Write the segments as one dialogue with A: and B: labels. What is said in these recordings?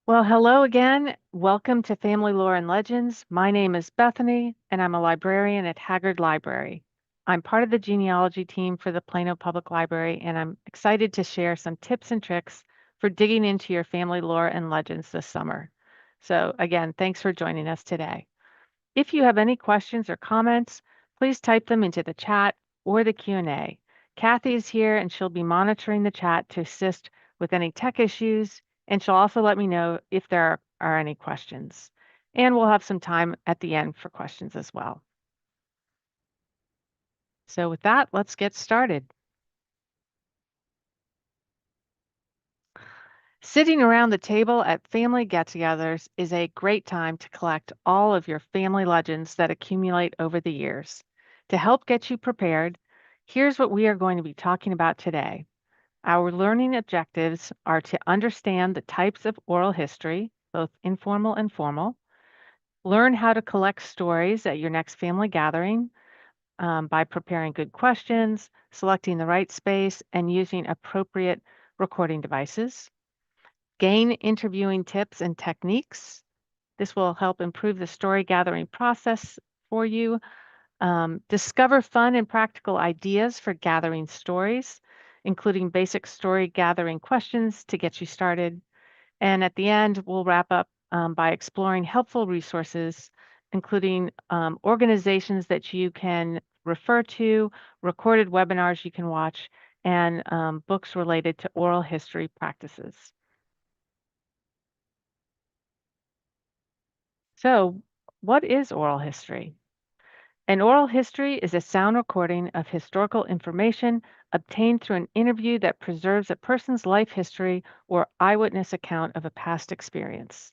A: Well, hello again. Welcome to Family Lore and Legends. My name is Bethany, and I'm a librarian at Haggard Library. I'm part of the genealogy team for the Plano Public Library, and I'm excited to share some tips and tricks for digging into your family lore and legends this summer. So, again, thanks for joining us today. If you have any questions or comments, please type them into the chat or the Q&A. Kathy is here and she'll be monitoring the chat to assist with any tech issues, and she'll also let me know if there are any questions. And we'll have some time at the end for questions as well. So with that, let's get started. Sitting around the table at family get-togethers is a great time to collect all of your family legends that accumulate over the years. To help get you prepared, here's what we are going to be talking about today. Our learning objectives are to understand the types of oral history, both informal and formal, learn how to collect stories at your next family gathering by preparing good questions, selecting the right space, and using appropriate recording devices. Gain interviewing tips and techniques. This will help improve the story gathering process for you. Discover fun and practical ideas for gathering stories, including basic story gathering questions to get you started. And at the end, we'll wrap up by exploring helpful resources, including organizations that you can refer to, recorded webinars you can watch, and books related to oral history practices. So, what is oral history? An oral history is a sound recording of historical information obtained through an interview that preserves a person's life history or eyewitness account of a past experience.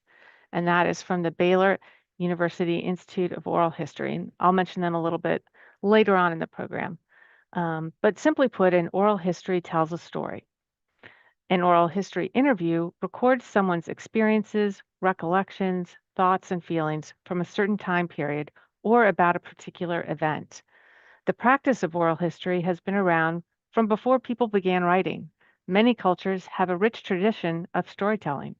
A: And that is from the Baylor University Institute of Oral History. And I'll mention them a little bit later on in the program. But simply put, an oral history tells a story. An oral history interview records someone's experiences, recollections, thoughts, and feelings from a certain time period or about a particular event. The practice of oral history has been around from before people began writing. Many cultures have a rich tradition of storytelling.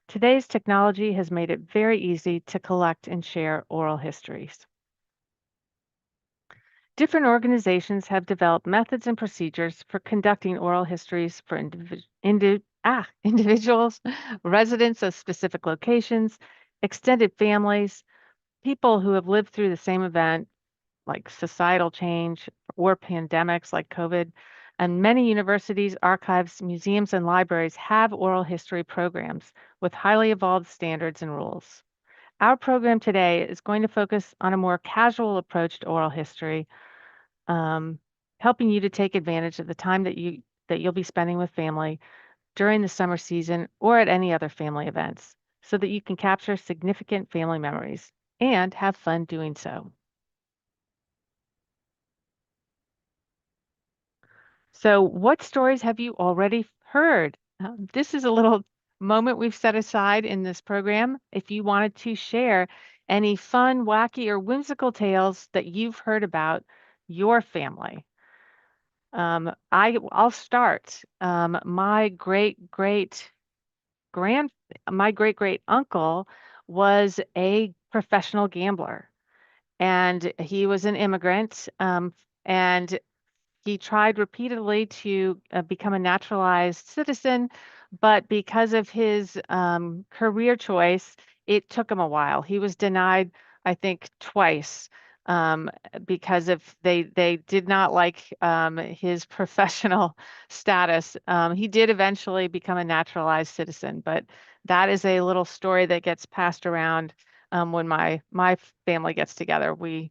A: Today's technology has made it very easy to collect and share oral histories. Different organizations have developed methods and procedures for conducting oral histories for individuals, residents of specific locations, extended families, people who have lived through the same event, like societal change or pandemics like COVID. And many universities, archives, museums, and libraries have oral history programs with highly evolved standards and rules. Our program today is going to focus on a more casual approach to oral history, um, helping you to take advantage of the time that you'll be spending with family during the summer season or at any other family events, so that you can capture significant family memories and have fun doing so. So, what stories have you already heard? This is a little moment we've set aside in this program. If you wanted to share any fun, wacky, or whimsical tales that you've heard about your family. I'll start. Grand my great great uncle was a professional gambler, and he was an immigrant, and he tried repeatedly to become a naturalized citizen, but because of his career choice, it took him a while. He was denied, I think, twice um, because of they did not like his professional status. He did eventually become a naturalized citizen, but that is a little story that gets passed around when my family gets together. We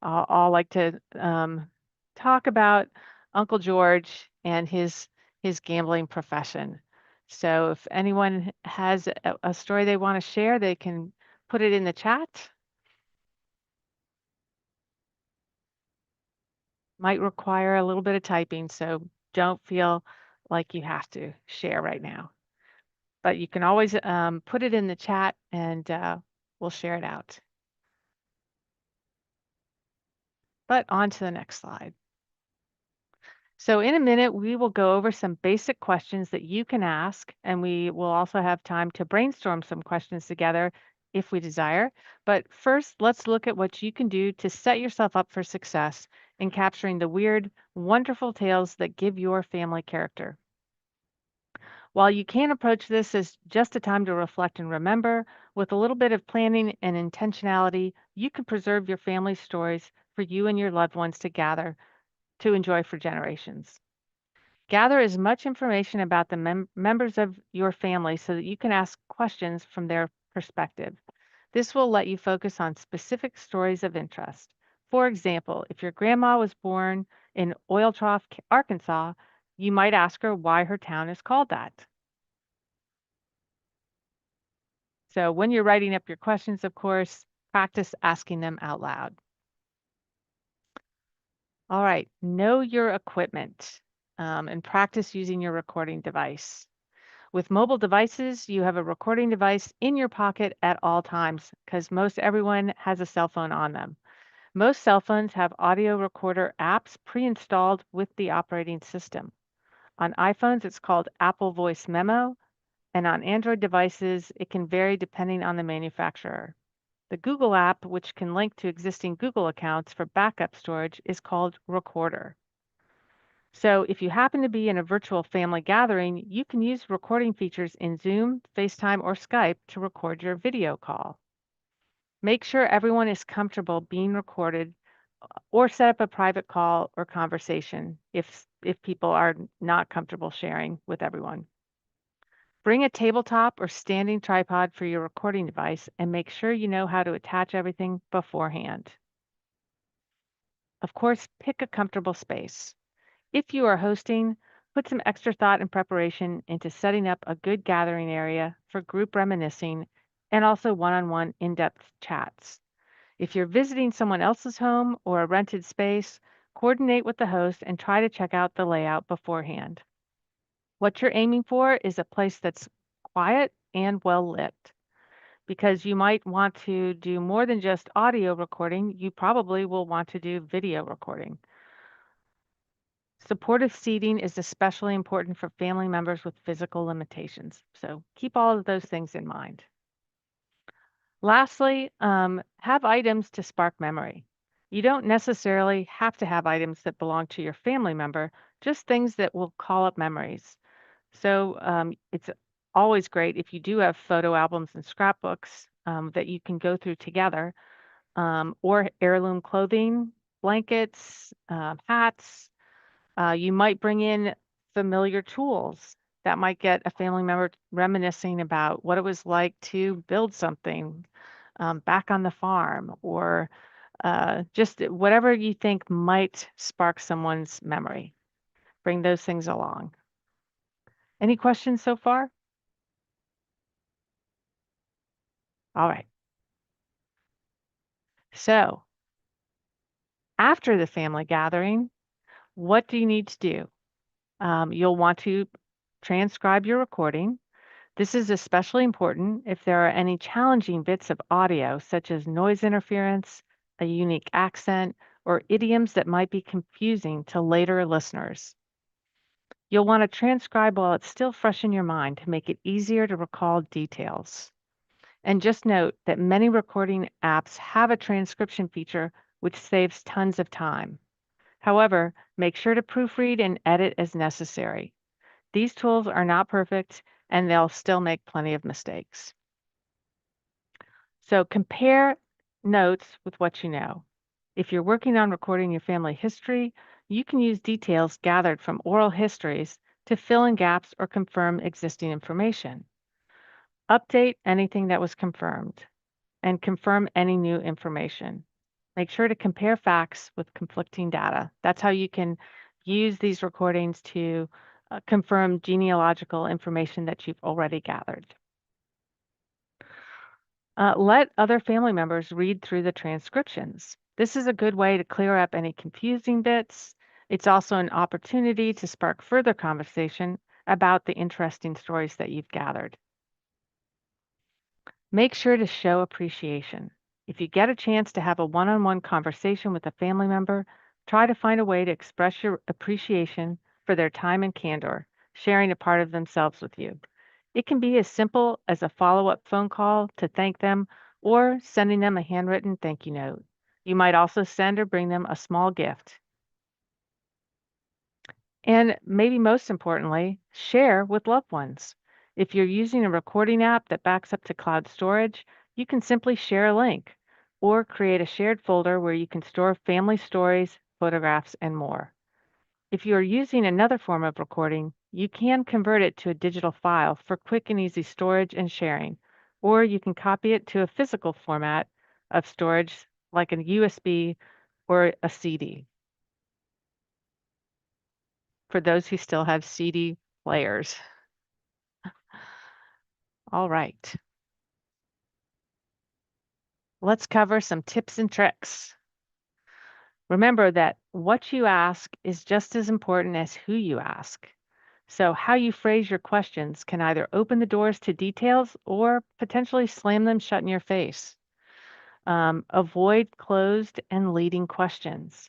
A: all like to talk about Uncle George and his gambling profession. So if anyone has a story they want to share, they can put it in the chat. Might require a little bit of typing, so don't feel like you have to share right now. But you can always put it in the chat and we'll share it out. But on to the next slide. So, in a minute, we will go over some basic questions that you can ask, and we will also have time to brainstorm some questions together if we desire. But first, let's look at what you can do to set yourself up for success in capturing the weird, wonderful tales that give your family character. While you can approach this as just a time to reflect and remember, with a little bit of planning and intentionality, you can preserve your family stories for you and your loved ones to gather to enjoy for generations. Gather as much information about the members of your family so that you can ask questions from their perspective. This will let you focus on specific stories of interest. For example, if your grandma was born in Oil Trough, Arkansas, you might ask her why her town is called that. So when you're writing up your questions, of course, practice asking them out loud. All right, know your equipment and practice using your recording device. With mobile devices, you have a recording device in your pocket at all times because most everyone has a cell phone on them. Most cell phones have audio recorder apps pre-installed with the operating system. On iPhones, it's called Apple Voice Memo, and on Android devices, it can vary depending on the manufacturer. The Google app, which can link to existing Google accounts for backup storage, is called Recorder. So if you happen to be in a virtual family gathering, you can use recording features in Zoom, FaceTime, or Skype to record your video call. Make sure everyone is comfortable being recorded or set up a private call or conversation if people are not comfortable sharing with everyone. Bring a tabletop or standing tripod for your recording device and make sure you know how to attach everything beforehand. Of course, pick a comfortable space. If you are hosting, put some extra thought and preparation into setting up a good gathering area for group reminiscing and also one on one in depth chats. If you're visiting someone else's home or a rented space, coordinate with the host and try to check out the layout beforehand. What you're aiming for is a place that's quiet and well lit because you might want to do more than just audio recording. You probably will want to do video recording. Supportive seating is especially important for family members with physical limitations. So keep all of those things in mind. Lastly, have items to spark memory. You don't necessarily have to have items that belong to your family member, just things that will call up memories. So it's always great if you do have photo albums and scrapbooks that you can go through together, or heirloom clothing, blankets, hats. You might bring in familiar tools that might get a family member reminiscing about what it was like to build something back on the farm, or just whatever you think might spark someone's memory. Bring those things along. Any questions so far? All right. So after the family gathering, what do you need to do? You'll want to transcribe your recording. This is especially important if there are any challenging bits of audio, such as noise interference, a unique accent, or idioms that might be confusing to later listeners. You'll want to transcribe while it's still fresh in your mind to make it easier to recall details. And just note that many recording apps have a transcription feature which saves tons of time. However, make sure to proofread and edit as necessary. These tools are not perfect and they'll still make plenty of mistakes. So compare notes with what you know. If you're working on recording your family history, you can use details gathered from oral histories to fill in gaps or confirm existing information. Update anything that was confirmed and confirm any new information. Make sure to compare facts with conflicting data. That's how you can use these recordings to confirm genealogical information that you've already gathered. Let other family members read through the transcriptions. This is a good way to clear up any confusing bits. It's also an opportunity to spark further conversation about the interesting stories that you've gathered. Make sure to show appreciation. If you get a chance to have a one on one conversation with a family member, Try to find a way to express your appreciation for their time and candor, sharing a part of themselves with you. It can be as simple as a follow up phone call to thank them or sending them a handwritten thank you note. You might also send or bring them a small gift. And maybe most importantly, share with loved ones. If you're using a recording app that backs up to cloud storage, you can simply share a link or create a shared folder where you can store family stories, photographs, and more. If you are using another form of recording, you can convert it to a digital file for quick and easy storage and sharing, or you can copy it to a physical format of storage like a USB or a CD for those who still have CD players. All right, let's cover some tips and tricks. Remember that what you ask is just as important as who you ask. So, how you phrase your questions can either open the doors to details or potentially slam them shut in your face. Avoid closed and leading questions.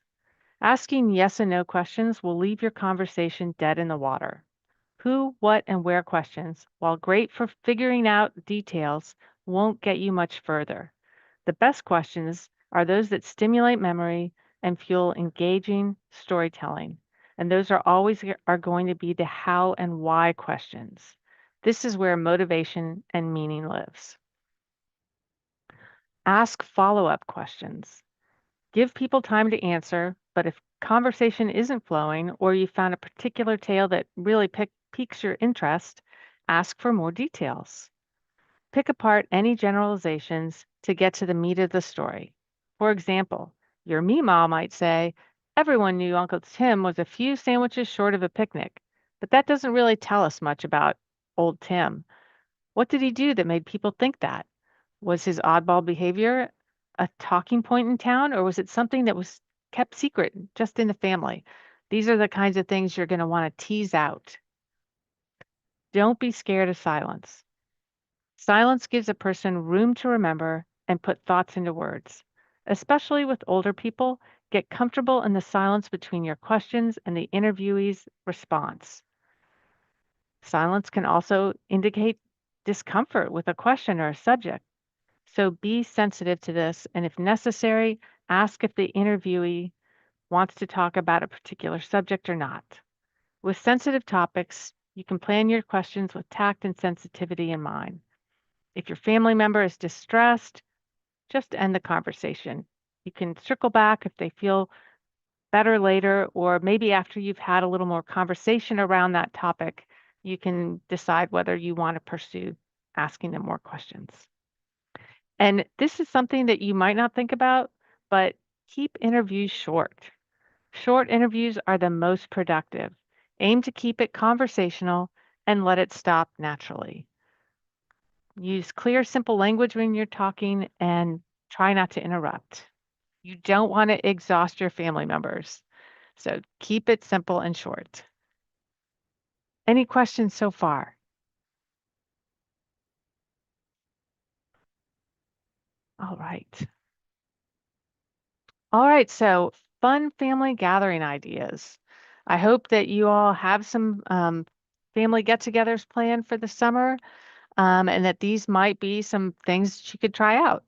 A: Asking yes and no questions will leave your conversation dead in the water. Who, what, and where questions, while great for figuring out details, won't get you much further. The best questions are those that stimulate memory and fuel engaging storytelling. And those are always are going to be the how and why questions. This is where motivation and meaning lives. Ask follow-up questions. Give people time to answer, but if conversation isn't flowing or you found a particular tale that really piques your interest, ask for more details. Pick apart any generalizations to get to the meat of the story. For example, your Meemaw might say, everyone knew Uncle Tim was a few sandwiches short of a picnic, but that doesn't really tell us much about old Tim. What did he do that made people think that? Was his oddball behavior a talking point in town, or was it something that was kept secret just in the family? These are the kinds of things you're going to want to tease out. Don't be scared of silence. Silence gives a person room to remember and put thoughts into words. Especially with older people, get comfortable in the silence between your questions and the interviewee's response. Silence can also indicate discomfort with a question or a subject. So be sensitive to this, and if necessary, ask if the interviewee wants to talk about a particular subject or not. With sensitive topics, you can plan your questions with tact and sensitivity in mind. If your family member is distressed, just end the conversation. You can circle back if they feel better later, or maybe after you've had a little more conversation around that topic, you can decide whether you want to pursue asking them more questions. And this is something that you might not think about, but keep interviews short. Short interviews are the most productive. Aim to keep it conversational and let it stop naturally. Use clear, simple language when you're talking and try not to interrupt. You don't want to exhaust your family members. So keep it simple and short. Any questions so far? All right. All right. So, fun family gathering ideas. I hope that you all have some family get togethers planned for the summer and that these might be some things that you could try out.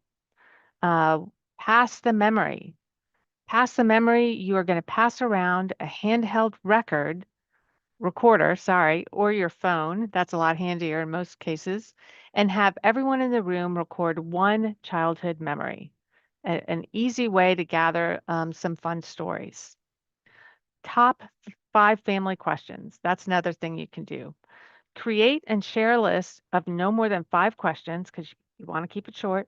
A: Uh, pass the memory. Pass the memory, you are going to pass around a handheld recorder, sorry, or your phone. That's a lot handier in most cases, and have everyone in the room record one childhood memory. An easy way to gather some fun stories. Top five family questions. That's another thing you can do. Create and share a list of no more than five questions because you want to keep it short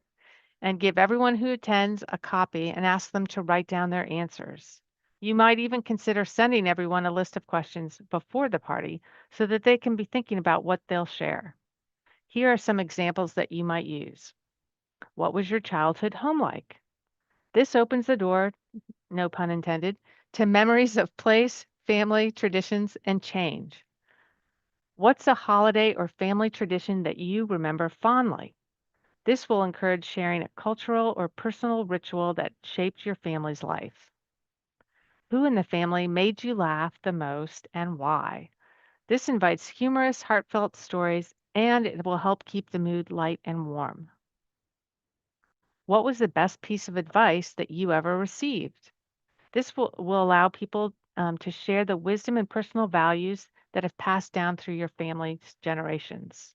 A: and give everyone who attends a copy and ask them to write down their answers. You might even consider sending everyone a list of questions before the party so that they can be thinking about what they'll share. Here are some examples that you might use. What was your childhood home like? This opens the door, no pun intended, to memories of place, family, traditions, and change. What's a holiday or family tradition that you remember fondly? This will encourage sharing a cultural or personal ritual that shaped your family's life. who in the family made you laugh the most and why. This invites humorous, heartfelt stories, and it will help keep the mood light and warm. What was the best piece of advice that you ever received? This will allow people to share the wisdom and personal values that have passed down through your family's generations.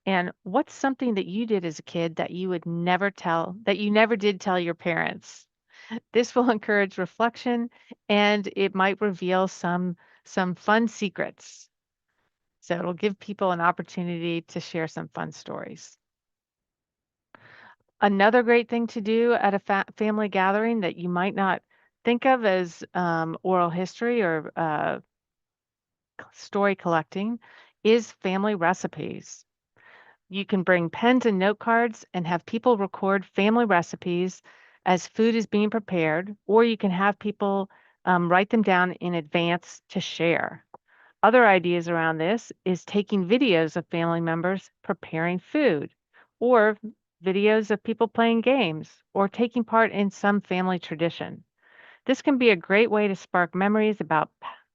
A: And what's something that you did as a kid that you would never tell, that you never did tell your parents? This will encourage reflection and it might reveal some fun secrets. So it'll give people an opportunity to share some fun stories. Another great thing to do at a family gathering that you might not think of as oral history or story collecting is family recipes. You can bring pens and note cards and have people record family recipes as food is being prepared, or you can have people write them down in advance to share. Other ideas around this is taking videos of family members preparing food, or videos of people playing games, or taking part in some family tradition. This can be a great way to spark memories about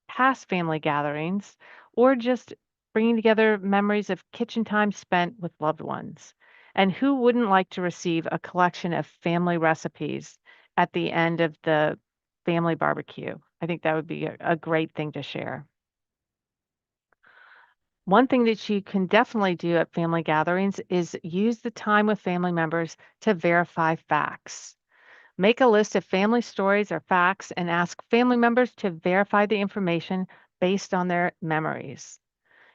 A: past family gatherings or just bringing together memories of kitchen time spent with loved ones. And who wouldn't like to receive a collection of family recipes at the end of the family barbecue? I think that would be a great thing to share. One thing that you can definitely do at family gatherings is use the time with family members to verify facts. Make a list of family stories or facts and ask family members to verify the information based on their memories.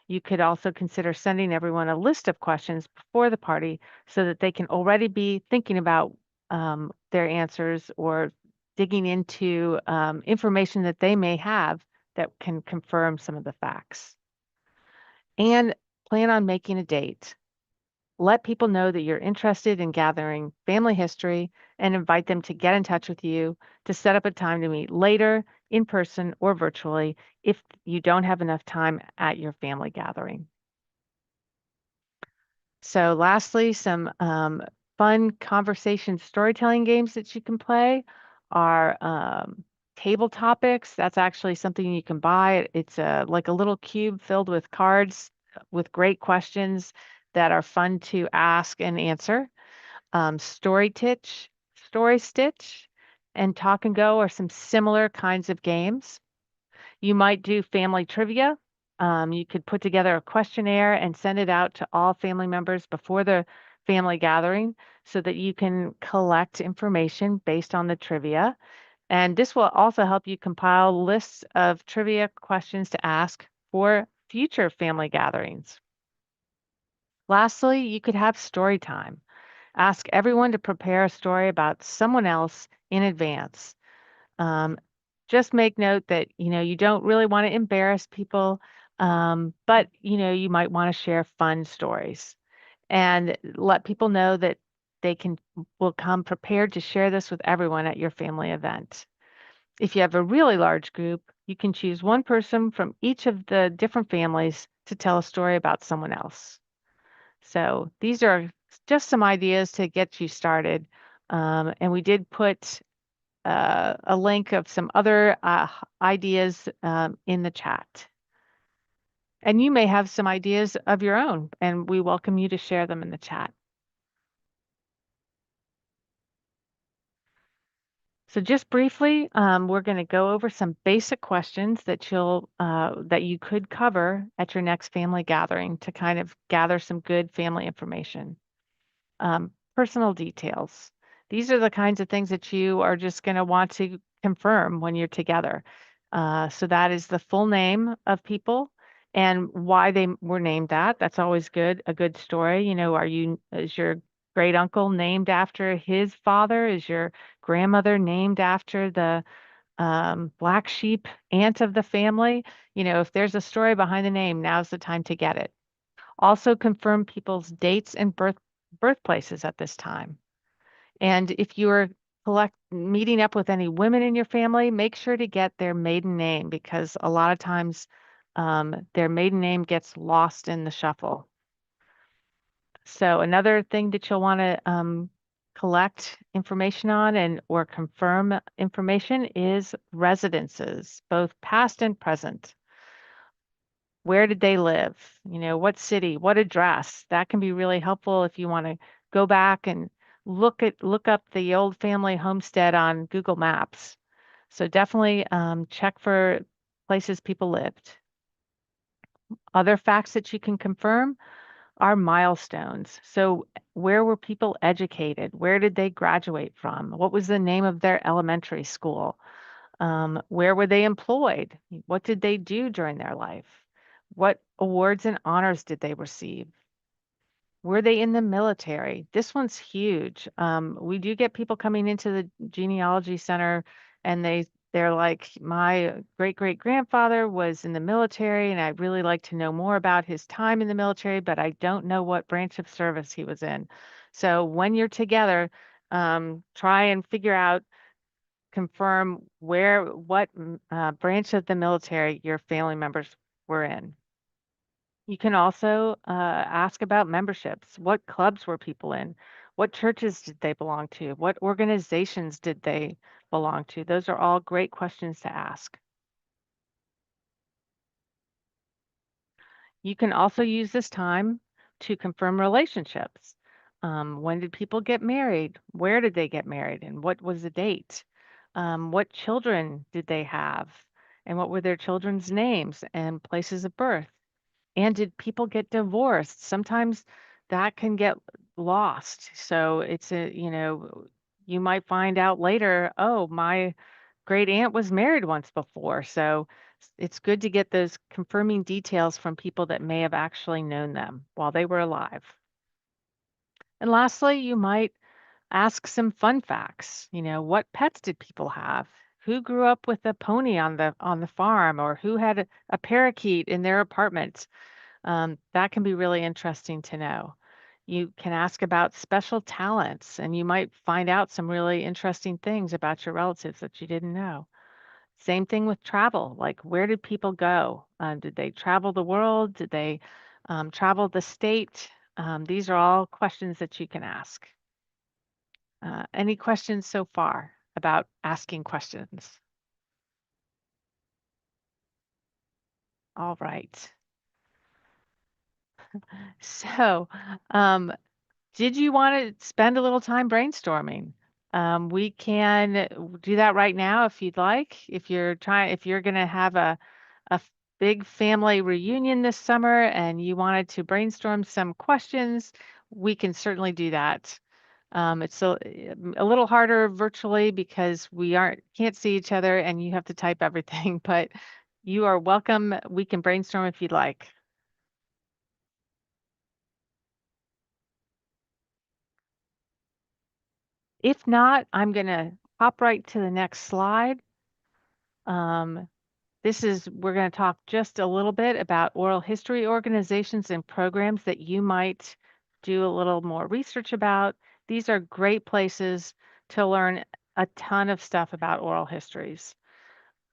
A: You could also consider sending everyone a list of questions before the party so that they can already be thinking about their answers or digging into information that they may have that can confirm some of the facts. And plan on making a date. Let people know that you're interested in gathering family history and invite them to get in touch with you to set up a time to meet later in person or virtually if you don't have enough time at your family gathering. So, lastly, some fun conversation storytelling games that you can play are table topics. That's actually something you can buy. It's like a little cube filled with cards with great questions that are fun to ask and answer. Story Stitch, and Talk and Go are some similar kinds of games. You might do family trivia. You could put together a questionnaire and send it out to all family members before the family gathering so that you can collect information based on the trivia. And this will also help you compile lists of trivia questions to ask for future family gatherings. Lastly, you could have story time. Ask everyone to prepare a story about someone else in advance. Um, just make note that you don't really want to embarrass people, but you might want to share fun stories and let people know that they can will come prepared to share this with everyone at your family event. If you have a really large group, you can choose one person from each of the different families to tell a story about someone else. So these are just some ideas to get you started. And we did put a link of some other ideas in the chat. And you may have some ideas of your own, and we welcome you to share them in the chat. So just briefly, we're going to go over some basic questions that you could cover at your next family gathering to kind of gather some good family information. Personal details. These are the kinds of things that you are just going to want to confirm when you're together. So that is the full name of people and why they were named that. That's always good, a good story. Is your great uncle named after his father? Is your grandmother named after the black sheep aunt of the family? If there's a story behind the name, now's the time to get it. Also confirm people's dates and birthplaces at this time. And if you're meeting up with any women in your family, make sure to get their maiden name because a lot of times their maiden name gets lost in the shuffle. So another thing that you'll want to collect information on and or confirm information is residences, both past and present. Where did they live? What city, what address? That can be really helpful if you want to go back and look up the old family homestead on Google Maps. So definitely check for places people lived. Other facts that you can confirm are milestones. So where were people educated? Where did they graduate from? What was the name of their elementary school? Where were they employed? What did they do during their life? What awards and honors did they receive? Were they in the military? This one's huge. We do get people coming into the genealogy center and they're like, my great great grandfather was in the military, and I'd really like to know more about his time in the military, but I don't know what branch of service he was in. So when you're together, try and figure out, confirm what branch of the military your family members were in. You can also ask about memberships. What clubs were people in? What churches did they belong to? What organizations did they belong to? Those are all great questions to ask. You can also use this time to confirm relationships. When did people get married? Where did they get married? And what was the date? What children did they have? And what were their children's names and places of birth? And did people get divorced? Sometimes that can get lost. So you might find out later, oh, my great aunt was married once before. So it's good to get those confirming details from people that may have actually known them while they were alive. And lastly, you might ask some fun facts. What pets did people have? Who grew up with a pony on the farm, or who had a parakeet in their apartment? That can be really interesting to know. You can ask about special talents, and you might find out some really interesting things about your relatives that you didn't know. Same thing with travel. Like, where did people go? Did they travel the world? Did they travel the state? These are all questions that you can ask. Any questions so far about asking questions? All right. So, um, did you want to spend a little time brainstorming? We can do that right now if you'd like. If you're going to have a big family reunion this summer and you wanted to brainstorm some questions, we can certainly do that. It's a little harder virtually because we can't see each other and you have to type everything, but you are welcome. We can brainstorm if you'd like. If not, I'm going to hop right to the next slide. Um, we're going to talk just a little bit about oral history organizations and programs that you might do a little more research about. These are great places to learn a ton of stuff about oral histories.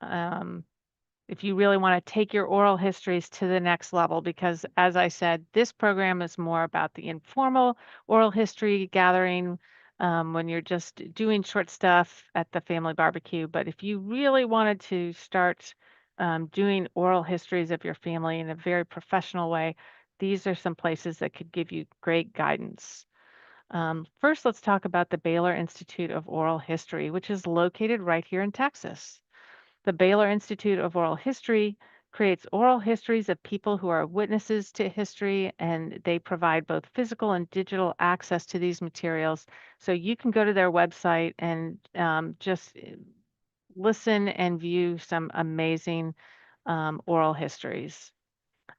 A: Um, if you really want to take your oral histories to the next level, because as I said, this program is more about the informal oral history gathering when you're just doing short stuff at the family barbecue. But if you really wanted to start doing oral histories of your family in a very professional way, these are some places that could give you great guidance. First, let's talk about the Baylor Institute of Oral History, which is located right here in Texas. The Baylor Institute of Oral History creates oral histories of people who are witnesses to history, and they provide both physical and digital access to these materials. So you can go to their website and just listen and view some amazing oral histories.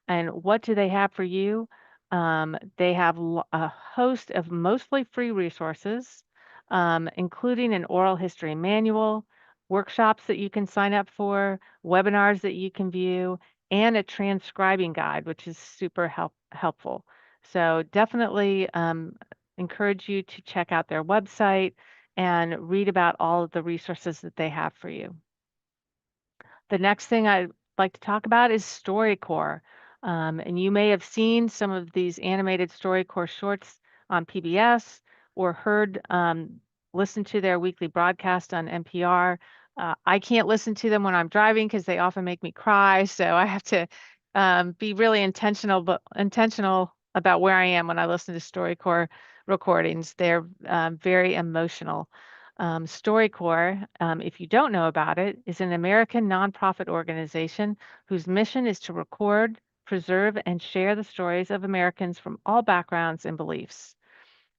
A: And what do they have for you? They have a host of mostly free resources, including an oral history manual, workshops that you can sign up for, webinars that you can view, and a transcribing guide, which is super helpful. So definitely encourage you to check out their website and read about all of the resources that they have for you. The next thing I'd like to talk about is StoryCorps. And you may have seen some of these animated StoryCorps shorts on PBS or listen to their weekly broadcast on NPR. I can't listen to them when I'm driving because they often make me cry. So I have to be really intentional about where I am when I listen to StoryCorps recordings. They're very emotional. StoryCorps, if you don't know about it, is an American nonprofit organization whose mission is to record, preserve, and share the stories of Americans from all backgrounds and beliefs.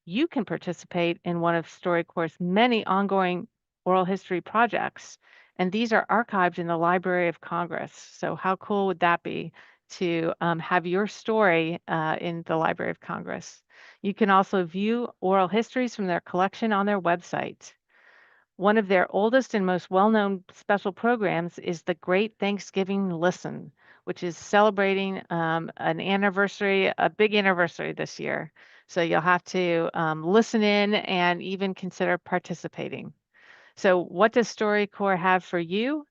A: You can participate in one of StoryCorps' many ongoing oral history projects, and these are archived in the Library of Congress. So, how cool would that be to have your story in the Library of Congress? You can also view oral histories from their collection on their website. One of their oldest and most well known special programs is the Great Thanksgiving Listen, which is celebrating a big anniversary this year. So you'll have to listen in and even consider participating. So, what does StoryCorps have for you?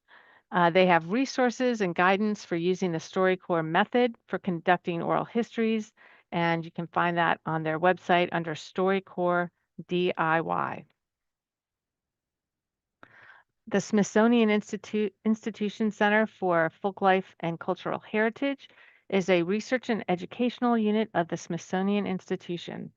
A: They have resources and guidance for using the StoryCorps method for conducting oral histories, and you can find that on their website under StoryCorps DIY. The Smithsonian Institution Center for Folklife and Cultural Heritage is a research and educational unit of the Smithsonian Institution.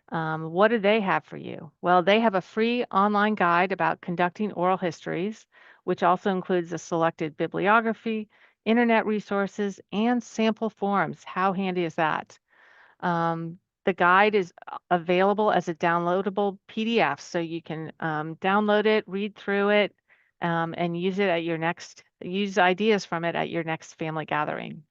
A: What do they have for you? Well, they have a free online guide about conducting oral histories, which also includes a selected bibliography, internet resources, and sample forms. How handy is that? The guide is available as a downloadable PDF, so you can download it, read through it, and use ideas from it at your next family gathering.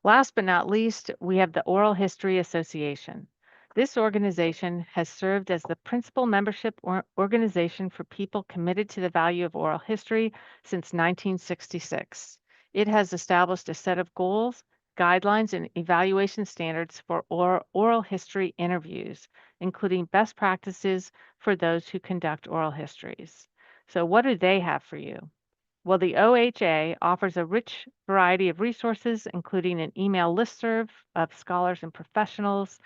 A: Last but not least, we have the Oral History Association. This organization has served as the principal membership organization for people committed to the value of oral history since 1966. It has established a set of goals, guidelines, and evaluation standards for oral history interviews, including best practices for those who conduct oral histories. So, what do they have for you? Well, the OHA offers a rich variety of resources, including an email listserv of scholars and professionals,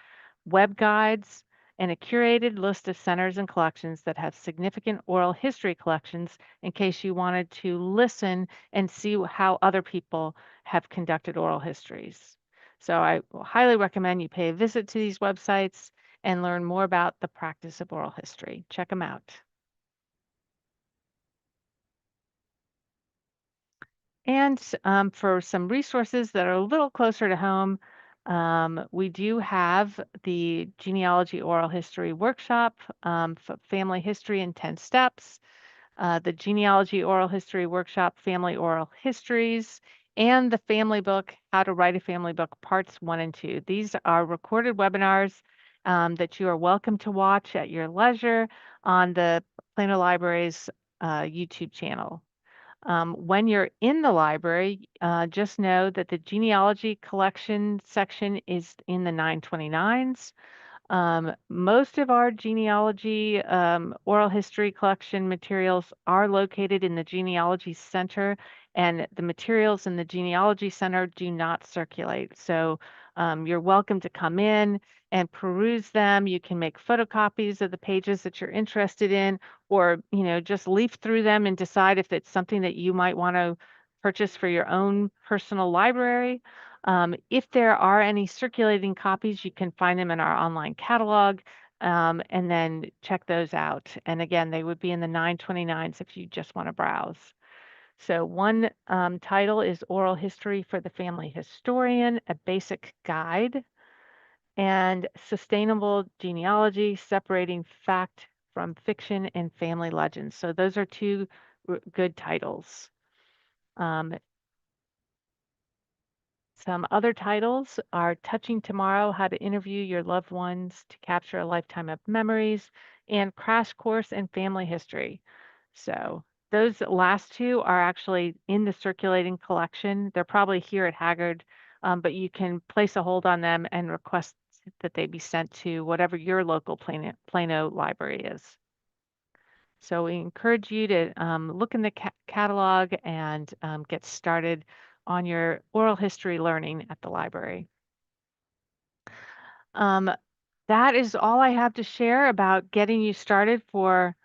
A: web guides, and a curated list of centers and collections that have significant oral history collections in case you wanted to listen and see how other people have conducted oral histories. So I highly recommend you pay a visit to these websites and learn more about the practice of oral history. Check them out. And for some resources that are a little closer to home, we do have the Genealogy Oral History Workshop, Family History in 10 Steps, the Genealogy Oral History Workshop, Family Oral Histories, and the family book, How to Write a Family Book, Parts 1 and 2. These are recorded webinars that you are welcome to watch at your leisure on the Plano Library's YouTube channel. When you're in the library, just know that the genealogy collection section is in the 929s. Most of our genealogy oral history collection materials are located in the Genealogy Center, and the materials in the Genealogy Center do not circulate. So you're welcome to come in and peruse them. You can make photocopies of the pages that you're interested in, or just leaf through them and decide if it's something that you might want to purchase for your own personal library. If there are any circulating copies, you can find them in our online catalog, and then check those out. And again, they would be in the 929s if you just want to browse. So one title is Oral History for the Family Historian, a basic guide, and Sustainable Genealogy, separating fact from fiction and family legends. So those are two good titles. Some other titles are Touching Tomorrow, How to Interview Your Loved Ones to Capture a Lifetime of Memories, and Crash Course in Family History. So those last two are actually in the circulating collection. They're probably here at Haggard, but you can place a hold on them and request that they be sent to whatever your local Plano library is. So we encourage you to look in the catalog and get started on your oral history learning at the library. That that is all I have to share about getting you started for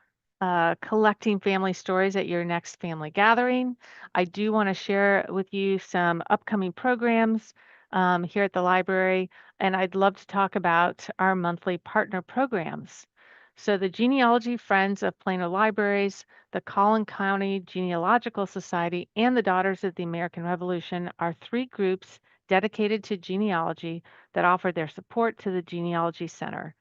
A: collecting family stories at your next family gathering. I do want to share with you some upcoming programs here at the library, and I'd love to talk about our monthly partner programs. So, the Genealogy Friends of Plano Libraries, the Collin County Genealogical Society, and the Daughters of the American Revolution are three groups dedicated to genealogy that offer their support to the Genealogy Center.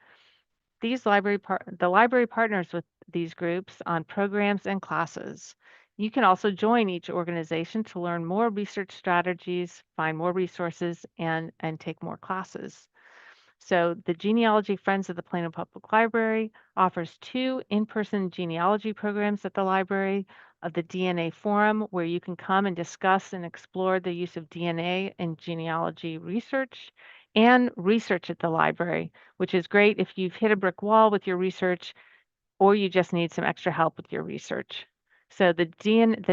A: The library partners with these groups on programs and classes. You can also join each organization to learn more research strategies, find more resources, and take more classes. So the Genealogy Friends of the Plano Public Library offers two in-person genealogy programs at the library, of the DNA Forum, where you can come and discuss and explore the use of DNA in genealogy research, and Research at the Library, which is great if you've hit a brick wall with your research or you just need some extra help with your research. So the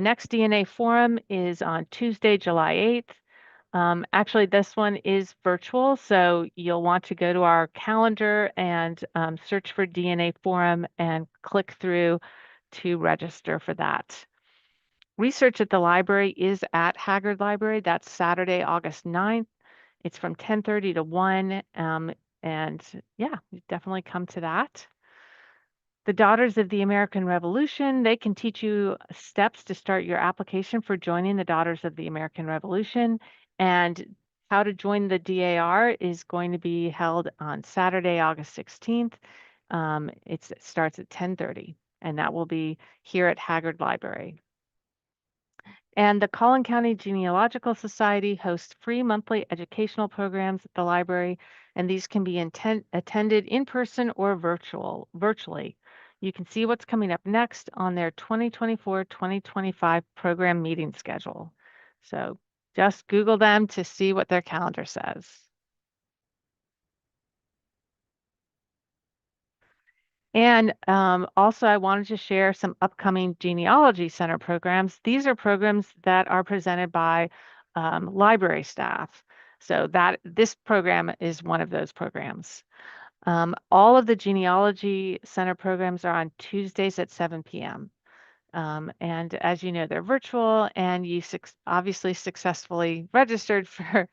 A: next DNA Forum is on Tuesday, July 8th. Actually, this one is virtual, so you'll want to go to our calendar and search for DNA Forum and click through to register for that. Research at the library is at Haggard Library. That's Saturday, August 9th. It's from 10:30 to 1. And yeah, you definitely come to that. The Daughters of the American Revolution, they can teach you steps to start your application for joining the Daughters of the American Revolution. And how to join the DAR is going to be held on Saturday, August 16th. It starts at 10:30, and that will be here at Haggard Library. And the Collin County Genealogical Society hosts free monthly educational programs at the library, and these can be attended in person or virtually. You can see what's coming up next on their 2024-2025 program meeting schedule. So just Google them to see what their calendar says. And also, I wanted to share some upcoming Genealogy Center programs. These are programs that are presented by library staff. So that this program is one of those programs. All of the Genealogy Center programs are on Tuesdays at 7 p.m. And as you know, they're virtual, and you obviously successfully registered for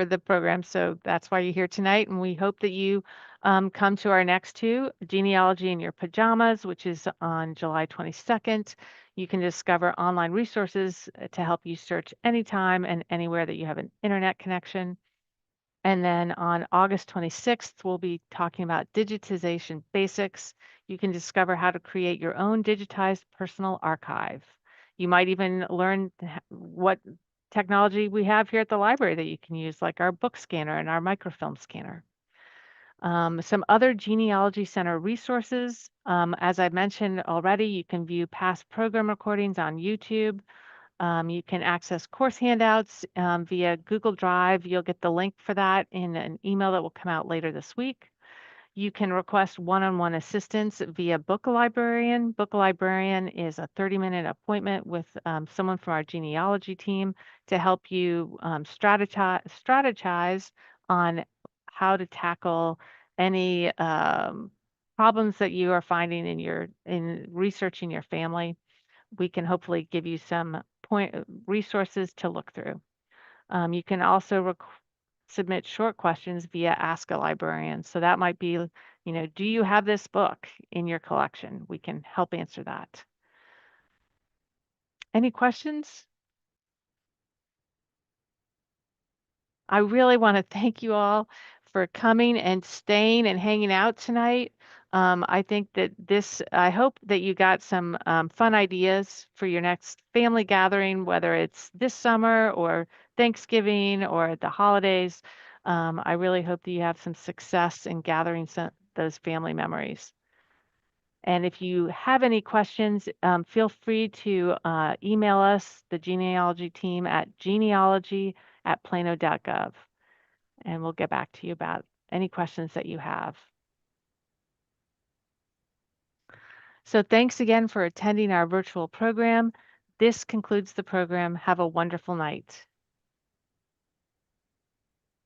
A: the program. So that's why you're here tonight. And we hope that you come to our next two, Genealogy in Your Pajamas, which is on July 22nd. You can discover online resources to help you search anytime and anywhere that you have an internet connection. And then on August 26th, we'll be talking about digitization basics. You can discover how to create your own digitized personal archive. You might even learn what technology we have here at the library that you can use, like our book scanner and our microfilm scanner. Some other Genealogy Center resources. As I mentioned already, you can view past program recordings on YouTube. You can access course handouts via Google Drive. You'll get the link for that in an email that will come out later this week. You can request one-on-one assistance via Book a Librarian. Book a Librarian is a 30-minute appointment with someone from our genealogy team to help you strategize on how to tackle any problems that you are finding in researching your family. We can hopefully give you some resources to look through. You can also submit short questions via Ask a Librarian. So that might be, do you have this book in your collection? We can help answer that. Any questions? I really want to thank you all for coming and staying and hanging out tonight. I think that I hope that you got some fun ideas for your next family gathering, whether it's this summer or Thanksgiving or the holidays. I really hope that you have some success in gathering those family memories. And if you have any questions, feel free to email us, the genealogy team, at genealogy@plano.gov, and we'll get back to you about any questions that you have. So thanks again for attending our virtual program. This concludes the program. Have a wonderful night.